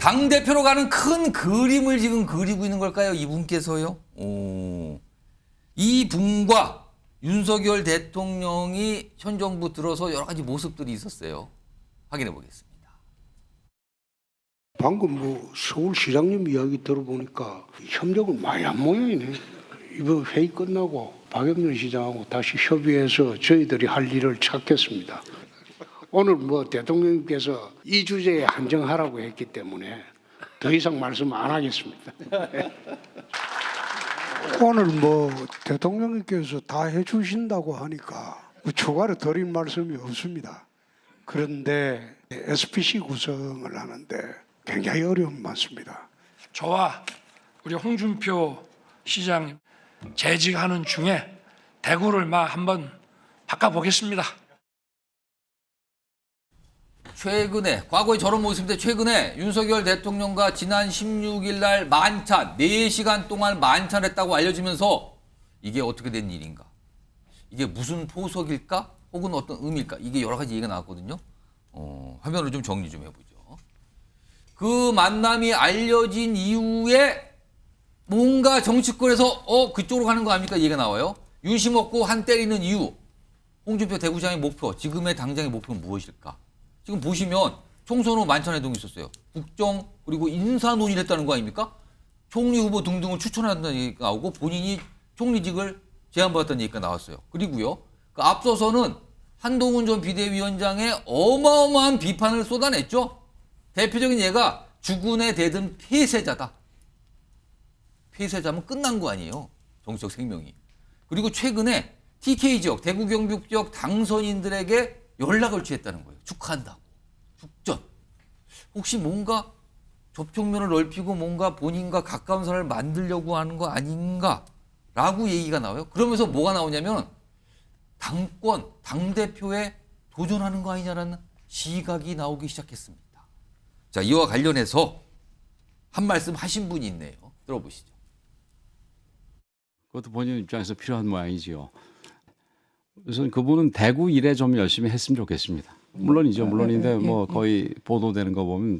당대표로 가는 큰 그림을 지금 그리고 있는 걸까요? 이분께서요. 이분과 윤석열 대통령이 현 정부 들어서 여러 가지 모습들이 있었어요. 확인해 보겠습니다. 방금 서울시장님 이야기 들어보니까 협력을 많이 한 모양이네. 이번 회의 끝나고 박영선 시장하고 다시 협의해서 저희들이 할 일을 찾겠습니다. 오늘 대통령님께서 이 주제에 한정하라고 했기 때문에 더 이상 말씀 안 하겠습니다. 오늘 대통령님께서 다 해주신다고 하니까 추가로 드릴 말씀이 없습니다. 그런데 SPC 구성을 하는데 굉장히 어려움이 많습니다. 저와 우리 홍준표 시장 재직하는 중에 대구를 한번 바꿔보겠습니다. 최근에 과거에 저런 모습인데 최근에 윤석열 대통령과 지난 16일 날 만찬 4시간 동안 만찬했다고 알려지면서 이게 어떻게 된 일인가? 이게 무슨 포석일까? 혹은 어떤 의미일까? 이게 여러 가지 얘기가 나왔거든요. 화면으로 좀 정리 좀 해보죠. 그 만남이 알려진 이후에 뭔가 정치권에서 그쪽으로 가는 거 아닙니까? 얘기가 나와요. 윤심 없고 한 때리는 이유. 홍준표 대구시장의 목표, 지금의 당장의 목표는 무엇일까? 지금 보시면 총선 후 만찬회동이 있었어요. 국정 그리고 인사 논의를 했다는 거 아닙니까? 총리 후보 등등을 추천한다는 얘기가 나오고 본인이 총리직을 제안받았다는 얘기가 나왔어요. 그리고요. 그 앞서서는 한동훈 전 비대위원장의 어마어마한 비판을 쏟아냈죠. 대표적인 예가 주군에 대든 폐쇄자다. 폐쇄자면 끝난 거 아니에요. 정치적 생명이. 그리고 최근에 TK 지역, 대구 경북 지역 당선인들에게 연락을 취했다는 거예요. 축하한다고. 축전. 혹시 뭔가 접촉면을 넓히고 뭔가 본인과 가까운 사람을 만들려고 하는 거 아닌가라고 얘기가 나와요. 그러면서 뭐가 나오냐면 당권, 당대표에 도전하는 거 아니냐라는 시각이 나오기 시작했습니다. 자, 이와 관련해서 한 말씀 하신 분이 있네요. 들어보시죠. 그것도 본인 입장에서 필요한 모양이지요. 우선 그분은 대구 일에 좀 열심히 했으면 좋겠습니다. 물론이죠. 물론인데 거의 보도되는 거 보면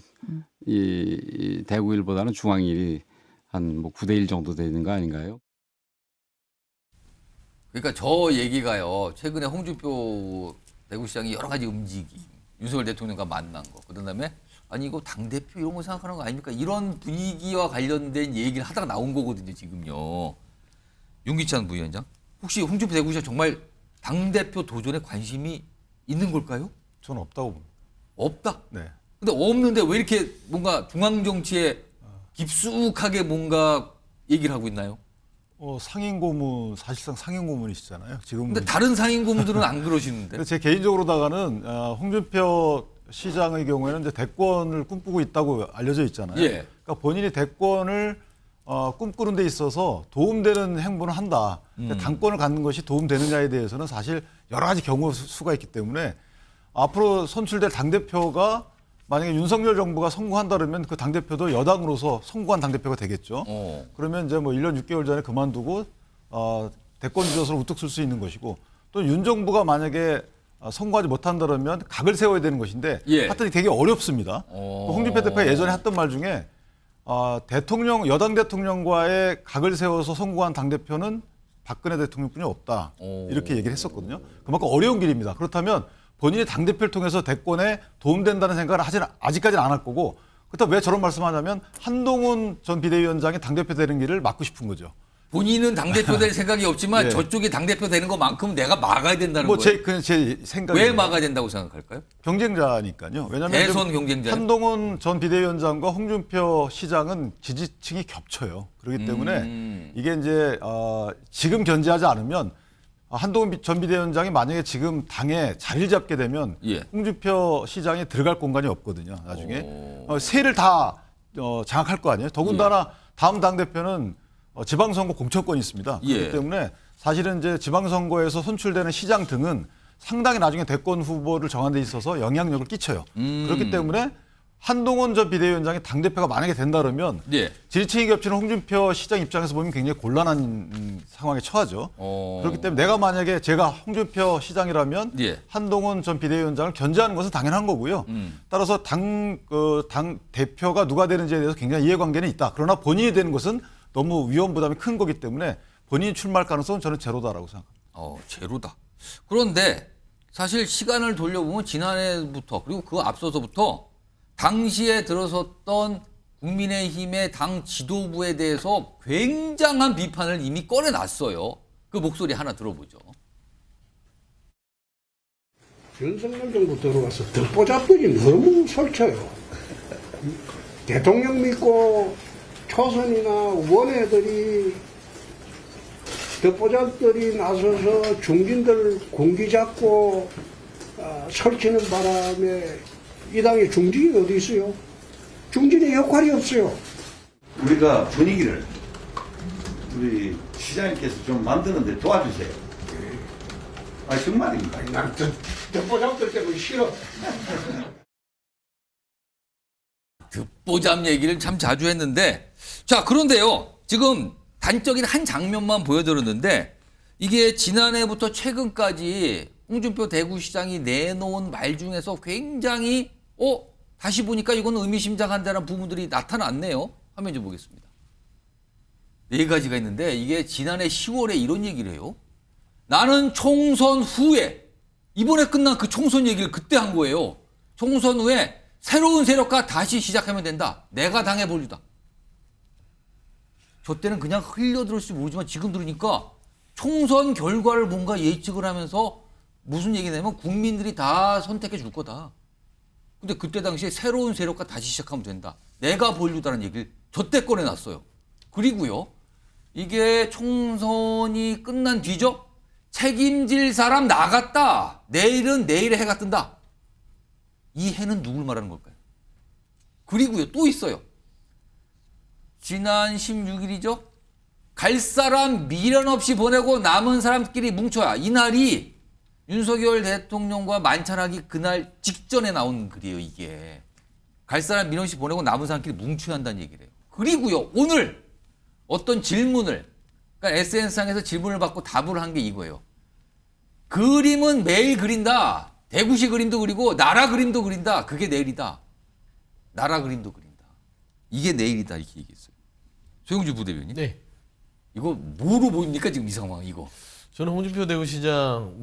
이 대구 일보다는 중앙 일이 한 9대 1 정도 되는 거 아닌가요? 그러니까 저 얘기가요. 최근에 홍준표 대구시장이 여러 가지 움직임, 윤석열 대통령과 만난 거, 그다음에 아니 이거 당대표 이런 거 생각하는 거 아닙니까? 이런 분위기와 관련된 얘기를 하다가 나온 거거든요. 지금요. 윤기찬 부위원장, 혹시 홍준표 대구시장 정말 당대표 도전에 관심이 있는 걸까요? 저는 없다고 봅니다. 없다? 네. 근데 없는데 왜 이렇게 뭔가 중앙정치에 깊숙하게 뭔가 얘기를 하고 있나요? 상임 고문, 사실상 상임 고문이시잖아요. 지금. 근데 다른 상임 고문들은 안 그러시는데. 제 개인적으로다가는 홍준표 시장의 경우에는 이제 대권을 꿈꾸고 있다고 알려져 있잖아요. 예. 그러니까 본인이 대권을 꿈꾸는 데 있어서 도움되는 행보를 한다. 당권을 갖는 것이 도움되느냐에 대해서는 사실 여러 가지 경우 수가 있기 때문에 앞으로 선출될 당대표가 만약에 윤석열 정부가 성공한다 그러면 그 당대표도 여당으로서 성공한 당대표가 되겠죠. 그러면 이제 1년 6개월 전에 그만두고 대권 주자로 우뚝 설 수 있는 것이고 또 윤 정부가 만약에 성공하지 못한다 그러면 각을 세워야 되는 것인데 하여튼 되게 어렵습니다. 홍준표 대표가 예전에 했던 말 중에 여당 대통령과의 각을 세워서 성공한 당대표는 박근혜 대통령뿐이 없다. 이렇게 얘기를 했었거든요. 그만큼 어려운 길입니다. 그렇다면 본인이 당대표를 통해서 대권에 도움된다는 생각을 아직까지는 안 할 거고 그렇다면 왜 저런 말씀하냐면 한동훈 전 비대위원장이 당대표 되는 길을 막고 싶은 거죠. 본인은 당대표 될 생각이 없지만 예. 저쪽이 당대표 되는 것만큼 내가 막아야 된다는 거예요. 제 생각이 왜 막아야 된다고 생각할까요? 경쟁자니까요. 왜냐하면 대선 경쟁자. 한동훈 전 비대위원장과 홍준표 시장은 지지층이 겹쳐요. 그렇기 때문에 이게 이제 지금 견제하지 않으면 한동훈 전 비대위원장이 만약에 지금 당에 자리를 잡게 되면 홍준표 시장에 들어갈 공간이 없거든요. 나중에 세를 다 장악할 거 아니에요. 더군다나 다음 당대표는 지방선거 공천권이 있습니다. 그렇기 때문에 사실은 이제 지방선거에서 선출되는 시장 등은 상당히 나중에 대권 후보를 정하는 데 있어서 영향력을 끼쳐요. 그렇기 때문에 한동훈 전 비대위원장이 당대표가 만약에 된다 그러면 예. 지지층이 겹치는 홍준표 시장 입장에서 보면 굉장히 곤란한 상황에 처하죠. 그렇기 때문에 내가 만약에 제가 홍준표 시장이라면 예. 한동훈 전 비대위원장을 견제하는 것은 당연한 거고요. 따라서 당 대표가 누가 되는지에 대해서 굉장히 이해관계는 있다. 그러나 본인이 되는 것은 너무 위험 부담이 큰 거기 때문에 본인이 출마할 가능성은 저는 제로다라고 생각합니다. 제로다. 그런데 사실 시간을 돌려보면 지난해부터 그리고 그 앞서서부터 당시에 들어섰던 국민의힘의 당 지도부에 대해서 굉장한 비판을 이미 꺼내놨어요. 그 목소리 하나 들어보죠. 윤석열 정부 들어와서 듣보잡들이 너무 설쳐요. 대통령 믿고 초선이나 원외들이 듣보잡들이 나서서 중진들 공기 잡고 설치는 바람에 이 당에 중진이 어디 있어요? 중진의 역할이 없어요. 우리가 분위기를 우리 시장님께서 좀 만드는 데 도와주세요. 아, 정말입니다. 난 듣보잡들 때문에 싫어. 듣보잡 얘기를 참 자주 했는데, 자, 그런데요, 지금 단적인 한 장면만 보여드렸는데, 이게 지난해부터 최근까지 홍준표 대구시장이 내놓은 말 중에서 굉장히, 다시 보니까 이건 의미심장한다는 부분들이 나타났네요. 화면 좀 보겠습니다. 4가지가 있는데, 이게 지난해 10월에 이런 얘기를 해요. 나는 총선 후에, 이번에 끝난 그 총선 얘기를 그때 한 거예요. 총선 후에 새로운 세력과 다시 시작하면 된다. 내가 당해보려다. 저 때는 그냥 흘려들을지 모르지만 지금 들으니까 총선 결과를 뭔가 예측을 하면서 무슨 얘기냐면 국민들이 다 선택해 줄 거다. 근데 그때 당시에 새로운 세력과 다시 시작하면 된다. 내가 보려다는 얘기를 저 때 꺼내놨어요. 그리고요, 이게 총선이 끝난 뒤죠? 책임질 사람 나갔다. 내일은 내일의 해가 뜬다. 이 해는 누굴 말하는 걸까요? 그리고요, 또 있어요. 지난 16일이죠? 갈 사람 미련 없이 보내고 남은 사람끼리 뭉쳐야. 이날이 윤석열 대통령과 만찬하기 그날 직전에 나온 글이에요, 이게. 갈 사람 미련 없이 보내고 남은 사람끼리 뭉쳐야 한다는 얘기를 해요. 그리고요, 오늘 어떤 질문을, 그러니까 SNS상에서 질문을 받고 답을 한 게 이거예요. 그림은 매일 그린다. 대구시 그림도 그리고 나라 그림도 그린다. 그게 내일이다. 나라 그림도 그린다. 이게 내일이다. 이렇게 얘기했어요. 조영주 부대변인. 네. 이거 뭐로 보입니까 지금 이 상황 이거? 저는 홍준표 대구시장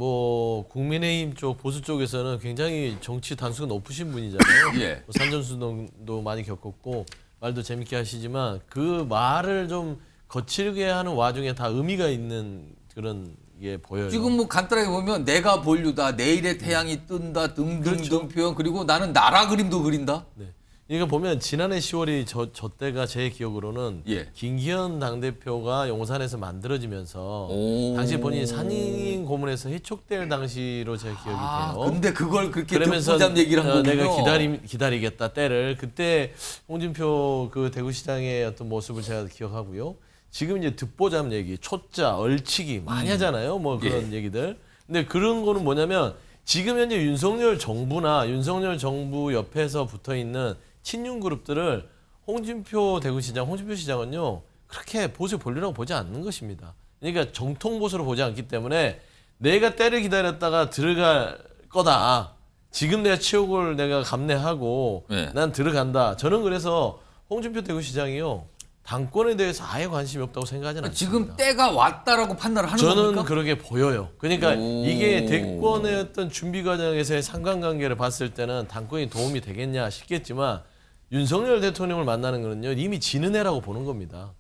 국민의힘 쪽 보수 쪽에서는 굉장히 정치 단수가 높으신 분이잖아요. 예. 뭐 산전수동도 많이 겪었고 말도 재밌게 하시지만 그 말을 좀 거칠게 하는 와중에 다 의미가 있는 그런 게 보여요. 지금 뭐 간단하게 보면 내가 본류다, 내일의 태양이 뜬다 등등등 그렇죠. 표현, 그리고 나는 나라 그림도 그린다. 네. 이거 보면 지난해 10월이 저 때가 제 기억으로는 예. 김기현 당대표가 용산에서 만들어지면서 오. 당시 본인이 산인 고문에서 해촉될 당시로 제 기억이 돼요. 근데 그걸 그렇게 그러면서 듣보잡 얘기를 한 거군요. 내가 기다리겠다 때를 그때 홍준표 그 대구시장의 어떤 모습을 제가 기억하고요. 지금 이제 듣보잡 얘기, 초짜, 얼치기 많이 하잖아요. 뭐 그런 얘기들. 근데 그런 거는 뭐냐면 지금 현재 윤석열 정부나 윤석열 정부 옆에서 붙어 있는 친윤 그룹들을 홍준표 대구시장, 홍준표 시장은요 그렇게 보수의 본류라고 보지 않는 것입니다. 그러니까 정통 보수로 보지 않기 때문에 내가 때를 기다렸다가 들어갈 거다. 지금 내가 치욕을 내가 감내하고 네. 난 들어간다. 저는 그래서 홍준표 대구시장이요 당권에 대해서 아예 관심이 없다고 생각하지는 않습니다. 지금 때가 왔다라고 판단을 하는 저는 겁니까? 그렇게 보여요. 그러니까 오. 이게 대권의 어떤 준비 과정에서의 상관관계를 봤을 때는 당권이 도움이 되겠냐 싶겠지만 윤석열 대통령을 만나는 거는요 이미 지는 해라고 보는 겁니다.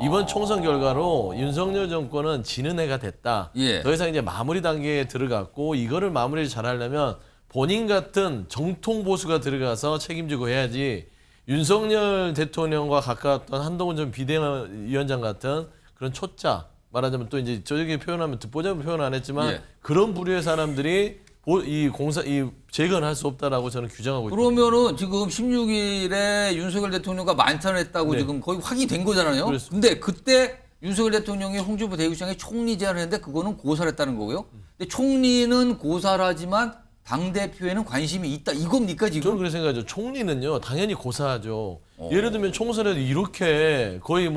이번 총선 결과로 윤석열 정권은 지는 해가 됐다. 예. 더 이상 이제 마무리 단계에 들어갔고 이거를 마무리를 잘하려면 본인 같은 정통 보수가 들어가서 책임지고 해야지 윤석열 대통령과 가까웠던 한동훈 전 비대위원장 같은 그런 초짜 말하자면 또 이제 저렇게 표현하면 듣보잡은 표현 안 했지만 예. 그런 부류의 사람들이 이 재건할 수 없다라고 저는 규정하고 있습니다. 그러면은 지금 16일에 윤석열 대통령과 만찬을 했다고 네. 지금 거의 확인이 된 거잖아요. 그렇습니다. 근데 그때 윤석열 대통령이 홍준표 대구시장에 총리 제안을 했는데 그거는 고사를 했다는 거고요. 근데 총리는 고사를 하지만 당대표에는 관심이 있다. 이겁니까 지금? 저는 그렇게 생각하죠. 총리는요, 당연히 고사하죠. 예를 들면 총선에도 이렇게 거의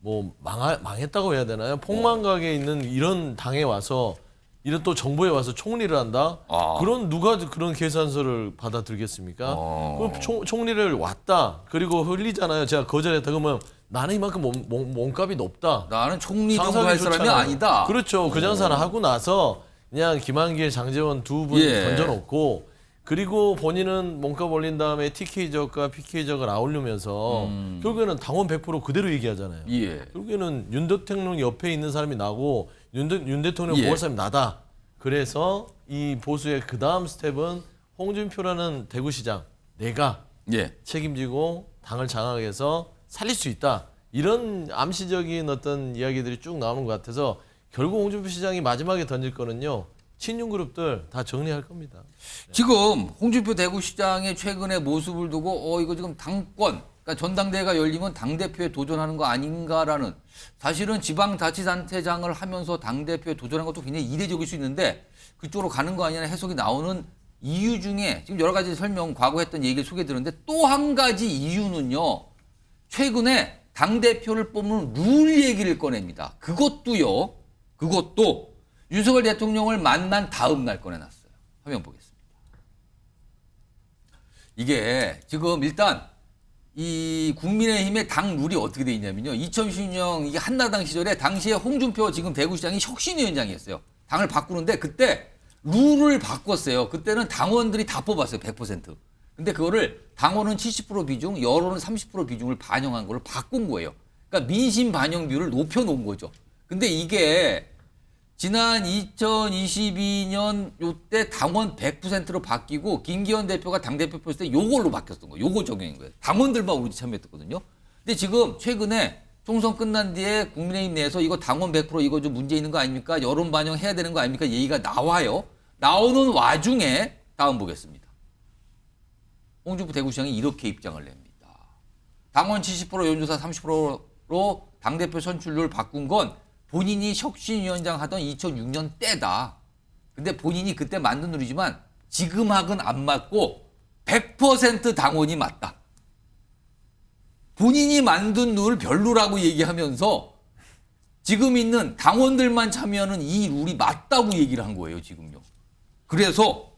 망했다고 해야 되나요? 폭망각에 있는 이런 당에 와서 이런 또 정부에 와서 총리를 한다? 그런 누가 그런 계산서를 받아들겠습니까? 그럼 총리를 왔다. 그리고 흘리잖아요. 제가 거절했다. 그러면 나는 이만큼 몸값이 높다. 나는 총리 정도 장사는 할 사람이 좋잖아요. 아니다. 그렇죠. 그 장사를 하고 나서 그냥 김한길, 장제원 두 분 예. 던져놓고 그리고 본인은 몸값 올린 다음에 TK적과 PK적을 아우르면서 결국에는 당원 100% 그대로 얘기하잖아요. 예. 결국에는 윤 대통령 옆에 있는 사람이 나고 윤 대통령 예. 보호할 사람이 나다. 그래서 이 보수의 그 다음 스텝은 홍준표라는 대구시장 내가 예. 책임지고 당을 장악해서 살릴 수 있다. 이런 암시적인 어떤 이야기들이 쭉 나오는 것 같아서 결국 홍준표 시장이 마지막에 던질 거는요. 친윤 그룹들 다 정리할 겁니다. 지금 홍준표 대구시장의 최근의 모습을 두고 이거 지금 당권, 그러니까 전당대회가 열리면 당대표에 도전하는 거 아닌가라는, 사실은 지방자치단체장을 하면서 당대표에 도전한 것도 굉장히 이례적일 수 있는데 그쪽으로 가는 거 아니냐는 해석이 나오는 이유 중에 지금 여러 가지 설명, 과거 했던 얘기를 소개해 드렸는데 또 한 가지 이유는요. 최근에 당대표를 뽑는 룰 얘기를 꺼냅니다. 그것도 윤석열 대통령을 만난 다음 날 꺼내놨어요. 화면 보겠습니다. 이게 지금 일단 이 국민의힘의 당 룰이 어떻게 돼 있냐면요. 2016년 이게 한나당 시절에 당시에 홍준표 지금 대구시장이 혁신위원장이었어요. 당을 바꾸는데 그때 룰을 바꿨어요. 그때는 당원들이 다 뽑았어요. 100%. 근데 그거를 당원은 70% 비중, 여론은 30% 비중을 반영한 거를 바꾼 거예요. 그러니까 민심 반영 비율을 높여놓은 거죠. 근데 이게 지난 2022년 요때 당원 100%로 바뀌고 김기현 대표가 당대표 뽑았을 때 요걸로 바뀌었던 거예요. 요거 적용인 거예요. 당원들만 오로지 참여했거든요. 근데 지금 최근에 총선 끝난 뒤에 국민의힘 내에서 이거 당원 100% 이거 좀 문제 있는 거 아닙니까? 여론 반영해야 되는 거 아닙니까? 얘기가 나와요. 나오는 와중에 다음 보겠습니다. 홍준표 대구시장이 이렇게 입장을 냅니다. 당원 70%, 여론조사 30%로 당대표 선출률을 바꾼 건 본인이 혁신위원장 하던 2006년 때다. 근데 본인이 그때 만든 룰이지만 지금하고는 안 맞고 100% 당원이 맞다. 본인이 만든 룰 별로라고 얘기하면서 지금 있는 당원들만 참여하는 이 룰이 맞다고 얘기를 한 거예요, 지금요. 그래서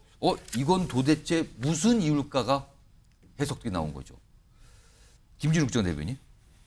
이건 도대체 무슨 이유일까가 해석이 나온 거죠. 김진욱 전 대변인.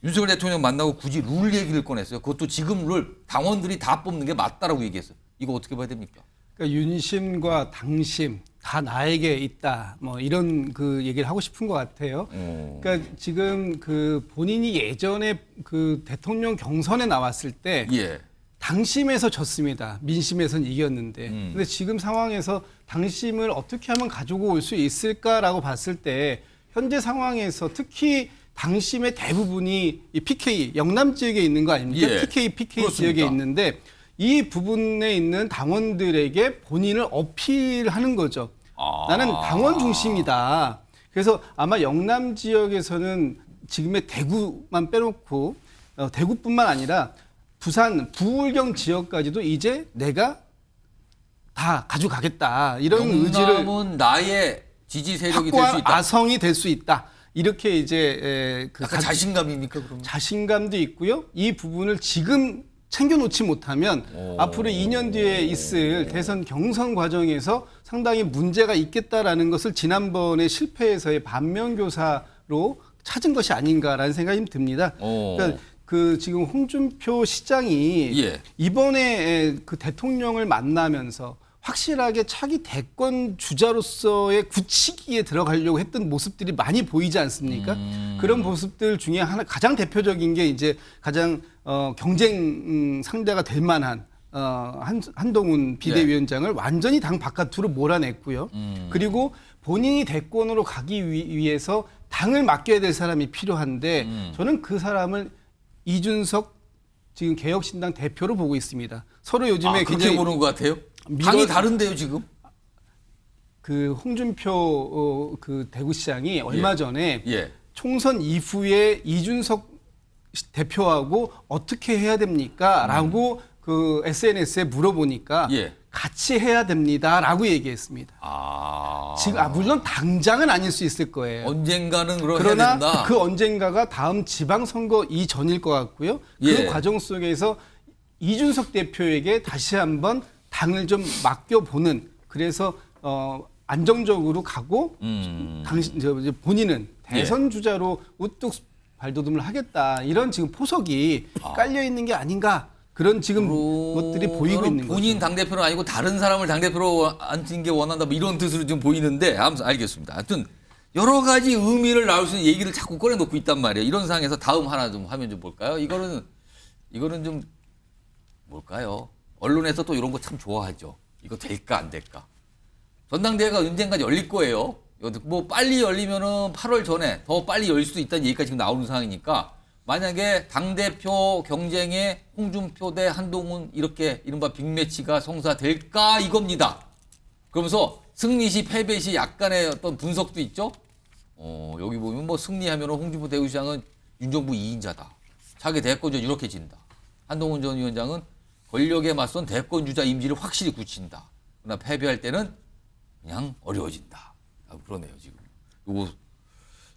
윤석열 대통령 만나고 굳이 룰 얘기를 꺼냈어요. 그것도 지금 룰 당원들이 다 뽑는 게 맞다라고 얘기했어요. 이거 어떻게 봐야 됩니까? 그러니까 윤심과 당심 다 나에게 있다. 뭐 이런 그 얘기를 하고 싶은 것 같아요. 그러니까 지금 그 본인이 예전에 그 대통령 경선에 나왔을 때 예. 당심에서 졌습니다. 민심에서는 이겼는데. 근데 지금 상황에서 당심을 어떻게 하면 가지고 올 수 있을까라고 봤을 때 현재 상황에서 특히 당심의 대부분이 이 PK 영남 지역에 있는 거 아닙니까? 예. PK 그렇습니다. 지역에 있는데 이 부분에 있는 당원들에게 본인을 어필하는 거죠. 나는 당원 중심이다. 그래서 아마 영남 지역에서는 지금의 대구만 빼놓고 대구뿐만 아니라 부산, 부울경 지역까지도 이제 내가 다 가져가겠다. 이런 의지를 영남은 나의 지지 세력이 될 수 확고한 있다. 아성이 될 수 있다. 이렇게 이제 약간 자신감입니까, 그러면? 자신감도 있고요. 이 부분을 지금 챙겨놓지 못하면 앞으로 2년 뒤에 있을 대선 경선 과정에서 상당히 문제가 있겠다라는 것을 지난번에 실패에서의 반면교사로 찾은 것이 아닌가라는 생각이 듭니다. 그러니까 그 지금 홍준표 시장이 예. 이번에 그 대통령을 만나면서 확실하게 차기 대권 주자로서의 굳히기에 들어가려고 했던 모습들이 많이 보이지 않습니까? 그런 모습들 중에 하나 가장 대표적인 게 이제 가장 경쟁 상대가 될 만한 한동훈 비대위원장을 완전히 당 바깥으로 몰아냈고요. 그리고 본인이 대권으로 가기 위해서 당을 맡겨야 될 사람이 필요한데 저는 그 사람을 이준석 지금 개혁신당 대표로 보고 있습니다. 서로 요즘에 그렇게 굉장히 보는 것 같아요? 당이 다른데요, 지금? 그 홍준표 그 대구시장이 얼마 전에 예. 총선 이후에 이준석 대표하고 어떻게 해야 됩니까? 라고 그 SNS에 물어보니까 예. 같이 해야 됩니다라고 얘기했습니다. 지금 물론 당장은 아닐 수 있을 거예요. 언젠가는 해야 그러나 된다. 그 언젠가가 다음 지방선거 이전일 것 같고요. 예. 그 과정 속에서 이준석 대표에게 다시 한번 당을 좀 맡겨보는, 그래서 안정적으로 가고 이제 본인은 대선 주자로 우뚝 발돋움을 하겠다, 이런 지금 포석이 깔려 있는 게 아닌가, 그런 지금 것들이 보이고 있는 거죠. 본인 당대표는 아니고 다른 사람을 당대표로 앉힌 게 원한다, 뭐 이런 뜻으로 좀 보이는데, 아무튼 알겠습니다. 하여튼 여러 가지 의미를 나올 수 있는 얘기를 자꾸 꺼내놓고 있단 말이에요. 이런 상황에서 다음 하나 좀 화면 좀 볼까요? 이거는 좀 뭘까요? 언론에서 또 이런 거 참 좋아하죠. 이거 될까 안 될까? 전당대회가 언젠가 열릴 거예요. 뭐 빨리 열리면은 8월 전에 더 빨리 열릴 수도 있다는 얘기가 지금 나오는 상황이니까, 만약에 당대표 경쟁에 홍준표 대 한동훈 이렇게 이른바 빅매치가 성사될까 이겁니다. 그러면서 승리시 패배시 약간의 어떤 분석도 있죠. 여기 보면 뭐 승리하면 홍준표 대구시장은 윤정부 2인자다. 차기 대권전 이렇게 진다. 한동훈 전 위원장은 권력에 맞선 대권주자 이미지를 확실히 굳힌다. 그러나 패배할 때는 그냥 어려워진다. 그러네요, 지금. 요거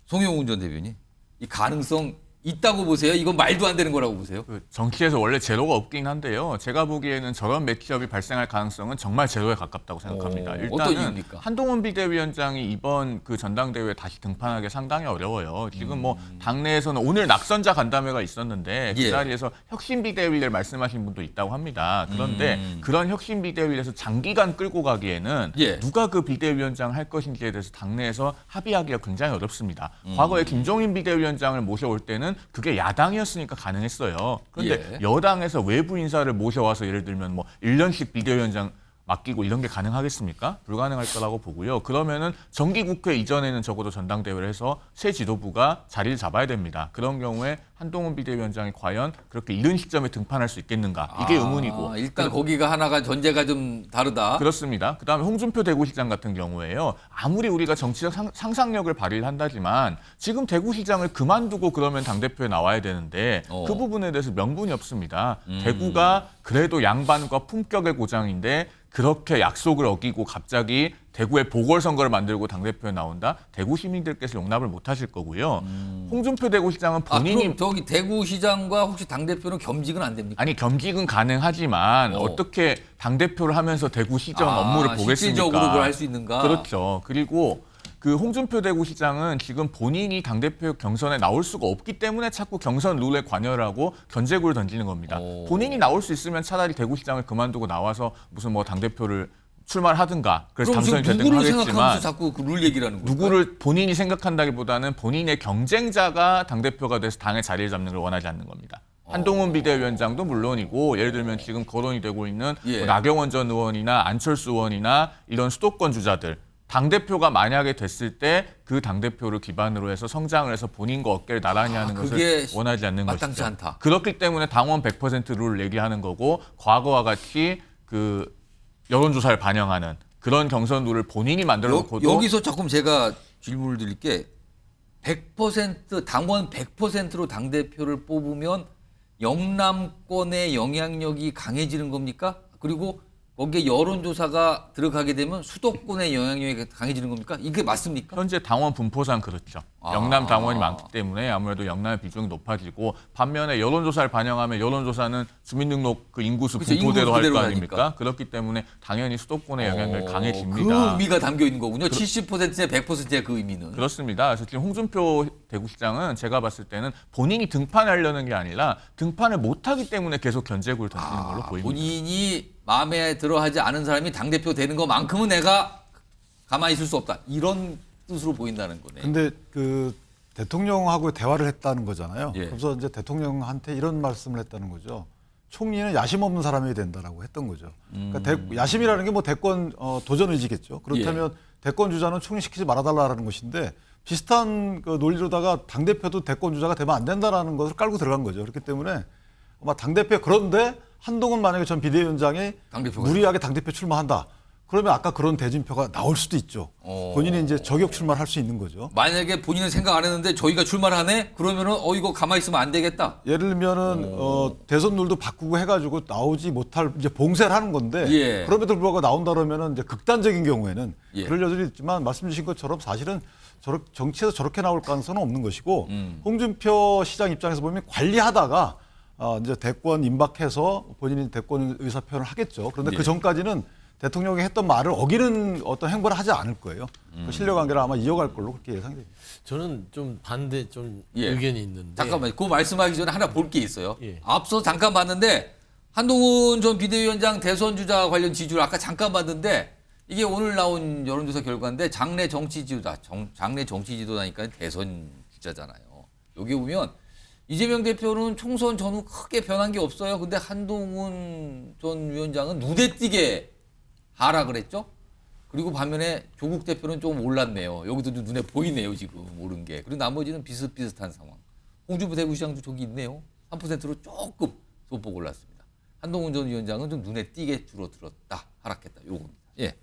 송영훈 전 대변인, 이 가능성 있다고 보세요? 이건 말도 안 되는 거라고 보세요? 정치에서 원래 제로가 없긴 한데요. 제가 보기에는 저런 매치업이 발생할 가능성은 정말 제로에 가깝다고 생각합니다. 어떤 일단은 이유입니까? 한동훈 비대위원장이 이번 그 전당대회에 다시 등판하기 상당히 어려워요. 지금 뭐 당내에서는 오늘 낙선자 간담회가 있었는데 그 예. 자리에서 혁신 비대위를 말씀하신 분도 있다고 합니다. 그런데 그런 혁신 비대위에서 장기간 끌고 가기에는 예. 누가 그 비대위원장 할 것인지에 대해서 당내에서 합의하기가 굉장히 어렵습니다. 과거에 김종인 비대위원장을 모셔올 때는 그게 야당이었으니까 가능했어요. 그런데 예. 여당에서 외부 인사를 모셔와서 예를 들면 뭐 1년씩 비대위원장 맡기고 이런 게 가능하겠습니까? 불가능할 거라고 보고요. 그러면은 정기국회 이전에는 적어도 전당대회를 해서 새 지도부가 자리를 잡아야 됩니다. 그런 경우에 한동훈 비대위원장이 과연 그렇게 이른 시점에 등판할 수 있겠는가? 이게 의문이고. 일단 거기가 하나가 전제가 좀 다르다. 그렇습니다. 그다음에 홍준표 대구시장 같은 경우에요. 아무리 우리가 정치적 상상력을 발휘를 한다지만 지금 대구시장을 그만두고 그러면 당대표에 나와야 되는데 그 부분에 대해서 명분이 없습니다. 대구가 그래도 양반과 품격의 고장인데 그렇게 약속을 어기고 갑자기 대구에 보궐선거를 만들고 당대표에 나온다? 대구 시민들께서 용납을 못 하실 거고요. 홍준표 대구시장은 본인이 그럼 저기 대구시장과 혹시 당대표는 겸직은 안 됩니까? 아니 겸직은 가능하지만 어떻게 당대표를 하면서 대구시정 업무를 보겠습니까? 실질적으로 그걸 할 수 있는가? 그렇죠. 그리고 그 홍준표 대구시장은 지금 본인이 당대표 경선에 나올 수가 없기 때문에 자꾸 경선 룰에 관여를 하고 견제구를 던지는 겁니다. 본인이 나올 수 있으면 차라리 대구시장을 그만두고 나와서 무슨 뭐 당대표를 출마를 하든가 그래서 그럼 당선이 지금 되든 누구를 생각하면서 하겠지만 자꾸 그 룰 얘기를 하는 거예요? 누구를 본인이 생각한다기보다는 본인의 경쟁자가 당대표가 돼서 당의 자리를 잡는 걸 원하지 않는 겁니다. 한동훈 비대위원장도 물론이고 예를 들면 지금 거론이 되고 있는 예. 뭐 나경원 전 의원이나 안철수 의원이나 이런 수도권 주자들 당대표가 만약에 됐을 때 그 당대표를 기반으로 해서 성장을 해서 본인과 어깨를 나란히 하는 그게 것을 원하지 않는 마땅치 것이죠. 않다. 그렇기 때문에 당원 100% 룰을 얘기하는 거고 과거와 같이 그 여론조사를 반영하는 그런 경선 룰을 본인이 만들어 놓고도 여기서 조금 제가 질문을 드릴 게 100% 당원 100%로 당대표를 뽑으면 영남권의 영향력이 강해지는 겁니까? 그리고 거기에 여론조사가 들어가게 되면 수도권의 영향력이 강해지는 겁니까? 이게 맞습니까? 현재 당원 분포상 그렇죠. 영남 당원이 많기 때문에 아무래도 영남의 비중이 높아지고 반면에 여론조사를 반영하면 여론조사는 주민등록 그 인구수 그렇죠. 분포대로 할 인구수대로 거 가니까. 아닙니까? 그렇기 때문에 당연히 수도권의 영향력이 그 강해집니다. 의미가 담겨 있는 거군요. 70%에 100%의 그 의미는. 그렇습니다. 그래서 지금 홍준표 대구시장은 제가 봤을 때는 본인이 등판하려는 게 아니라 등판을 못하기 때문에 계속 견제구를 던지는 걸로 보입니다. 본인이 마음에 들어하지 않은 사람이 당대표 되는 것만큼은 내가 가만히 있을 수 없다. 이런 뜻으로 보인다는 거네. 근데 그 대통령하고 대화를 했다는 거잖아요. 예. 그래서 이제 대통령한테 이런 말씀을 했다는 거죠. 총리는 야심 없는 사람이 된다라고 했던 거죠. 그러니까 야심이라는 게 뭐 대권 도전 의지겠죠. 그렇다면 대권 주자는 총리시키지 말아달라는 것인데 비슷한 그 논리로다가 당 대표도 대권 주자가 되면 안 된다라는 것을 깔고 들어간 거죠. 그렇기 때문에 아마 당 대표 그런데 한동훈 만약에 전 비대위원장이 당대표가 무리하게 당 대표 출마한다. 그러면 아까 그런 대진표가 나올 수도 있죠. 본인이 이제 저격 출마를 할 수 있는 거죠. 만약에 본인은 생각 안 했는데 저희가 출마하네? 그러면은 이거 가만히 있으면 안 되겠다. 예를 들면은 대선 룰도 바꾸고 해가지고 나오지 못할 이제 봉쇄를 하는 건데 예. 그럼에도 불구하고 나온다 그러면은 이제 극단적인 경우에는 예. 그럴 여지도 있지만 말씀 주신 것처럼 사실은 정치에서 저렇게 나올 가능성은 없는 것이고 홍준표 시장 입장에서 보면 관리하다가 이제 대권 임박해서 본인이 대권 의사 표현을 하겠죠. 그런데 그 전까지는 대통령이 했던 말을 어기는 어떤 행보를 하지 않을 거예요. 그 신뢰관계를 아마 이어갈 걸로 그렇게 예상됩니다. 저는 좀 반대 좀 예. 의견이 있는데. 잠깐만요. 그거 말씀하기 전에 하나 볼 게 있어요. 예. 앞서 잠깐 봤는데 한동훈 전 비대위원장 대선 주자 관련 지지율 아까 잠깐 봤는데 이게 오늘 나온 여론조사 결과인데 장래 정치 지도자, 장래 정치 지도자니까 대선 주자잖아요. 여기 보면 이재명 대표는 총선 전후 크게 변한 게 없어요. 근데 한동훈 전 위원장은 눈에 띄게 하락을 했죠. 그리고 반면에 조국 대표는 좀 올랐네요. 여기도 눈에 보이네요, 지금 오른 게. 그리고 나머지는 비슷비슷한 상황. 홍준표 대구시장도 저기 있네요. 3%로 조금 소폭 올랐습니다. 한동훈 전 위원장은 좀 눈에 띄게 줄어들었다, 하락했다. 요겁니다. 예.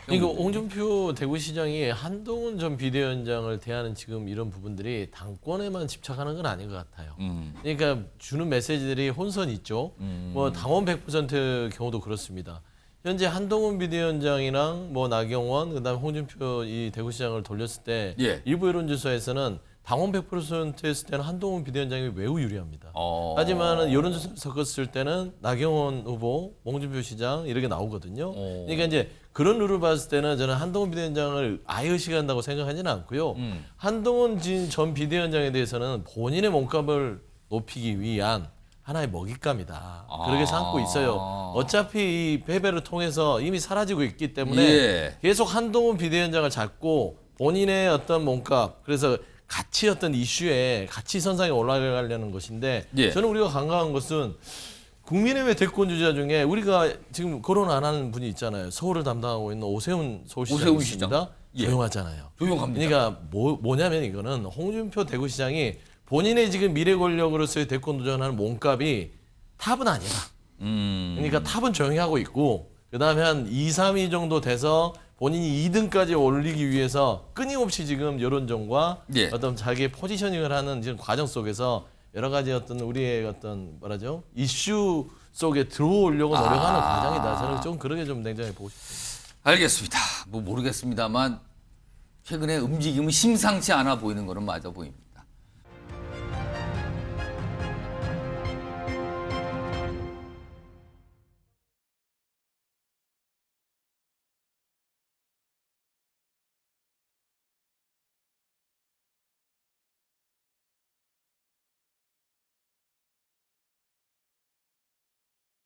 그러니까 홍준표 대구시장이 한동훈 전 비대위원장을 대하는 지금 이런 부분들이 당권에만 집착하는 건 아닌 것 같아요. 그러니까 주는 메시지들이 혼선이 있죠. 뭐 당원 100% 경우도 그렇습니다. 현재 한동훈 비대위원장이랑 뭐 나경원 그다음에 홍준표 이 대구시장을 돌렸을 때 예. 일부 여론조사에서는 당원 100% 했을 때는 한동훈 비대위원장이 매우 유리합니다. 하지만 여론조사 섞었을 때는 나경원 후보, 홍준표 시장 이렇게 나오거든요. 그러니까 이제 그런 룰을 봤을 때는 저는 한동훈 비대위원장을 아예 의식한다고 생각하지는 않고요. 한동훈 전 비대위원장에 대해서는 본인의 몸값을 높이기 위한 하나의 먹잇감이다. 그렇게 삼고 있어요. 어차피 이 패배를 통해서 이미 사라지고 있기 때문에 예. 계속 한동훈 비대위원장을 잡고 본인의 어떤 몸값, 그래서 같이 어떤 이슈에 같이 선상에 올라가려는 것인데 예. 저는 우리가 간과한 것은 국민의회 대권 주자 중에 우리가 지금 거론 안 하는 분이 있잖아요. 서울을 담당하고 있는 오세훈 서울시장 오세훈 있습니다. 시장. 예. 조용하잖아요. 조용합니다. 그러니까 뭐냐면 이거는 홍준표 대구시장이 본인의 지금 미래 권력으로서의 대권 도전하는 몸값이 탑은 아니다. 그러니까 탑은 조용히 하고 있고 그다음에 한 2, 3위 정도 돼서 본인이 2등까지 올리기 위해서 끊임없이 지금 여론전과 예. 어떤 자기의 포지셔닝을 하는 지금 과정 속에서 여러 가지 어떤 우리의 어떤 뭐라죠 이슈 속에 들어오려고 노력하는 과정이다. 저는 좀 그렇게 좀 냉정히 보고 싶습니다. 알겠습니다. 뭐 모르겠습니다만 최근에 움직임은 심상치 않아 보이는 거는 맞아 보입니다.